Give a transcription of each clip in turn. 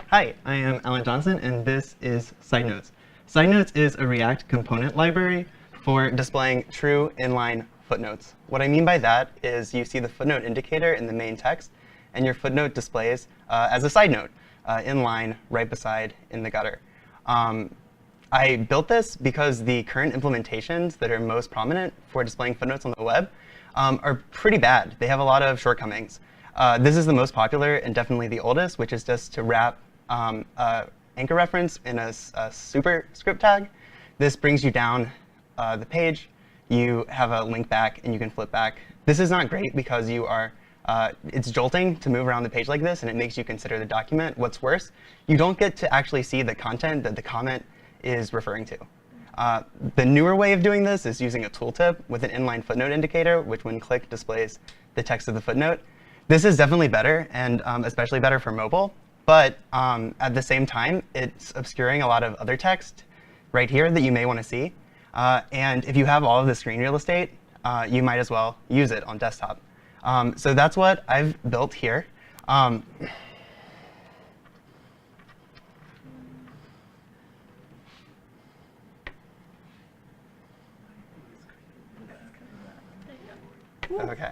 Hi, I am Alan Johnson, and this is Sidenotes. Sidenotes is a React component library for displaying true inline footnotes. What I mean by that is you see the footnote indicator in the main text, and your footnote displays as a side note, inline, right beside in the gutter. I built this because the current implementations that are most prominent for displaying footnotes on the web are pretty bad. They have a lot of shortcomings. This is the most popular and definitely the oldest, which is just to wrap anchor reference in a superscript tag. This brings you down the page. You have a link back, and you can flip back. This is not great because it's jolting to move around the page like this, and it makes you consider the document. What's worse, you don't get to actually see the content that the comment is referring to. The newer way of doing this is using a tooltip with an inline footnote indicator, which when clicked displays the text of the footnote. This is definitely better, and especially better for mobile. But at the same time, it's obscuring a lot of other text right here that you may want to see. And if you have all of the screen real estate, you might as well use it on desktop. So that's what I've built here. OK.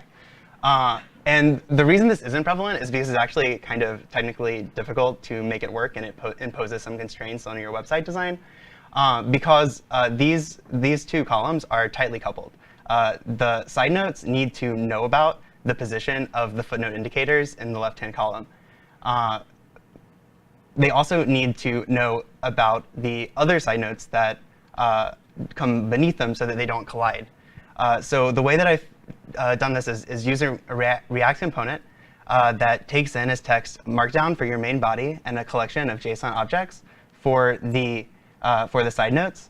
And the reason this isn't prevalent is because it's actually kind of technically difficult to make it work, and it imposes some constraints on your website design. Because these two columns are tightly coupled. The side notes need to know about the position of the footnote indicators in the left-hand column. They also need to know about the other side notes that come beneath them so that they don't collide. So the way that I've done this is using a React component that takes in as text markdown for your main body and a collection of JSON objects for the side notes.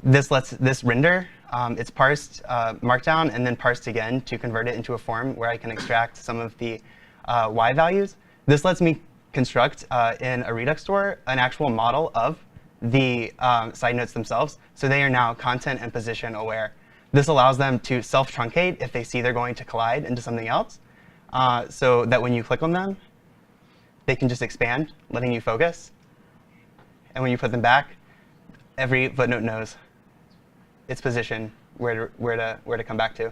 This render, it's parsed markdown and then parsed again to convert it into a form where I can extract some of the Y values. This lets me construct in a Redux store an actual model of the side notes themselves. So they are now content and position aware. This allows them to self-truncate if they see they're going to collide into something else, so that when you click on them, they can just expand, letting you focus. And when you put them back, every footnote knows its position, where to come back to.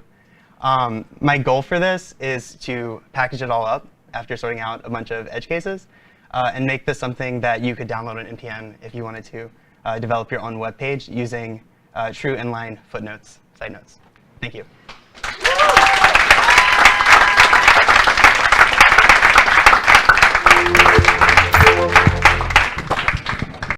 My goal for this is to package it all up after sorting out a bunch of edge cases, and make this something that you could download on NPM if you wanted to develop your own web page using true inline footnotes, side notes. Thank you.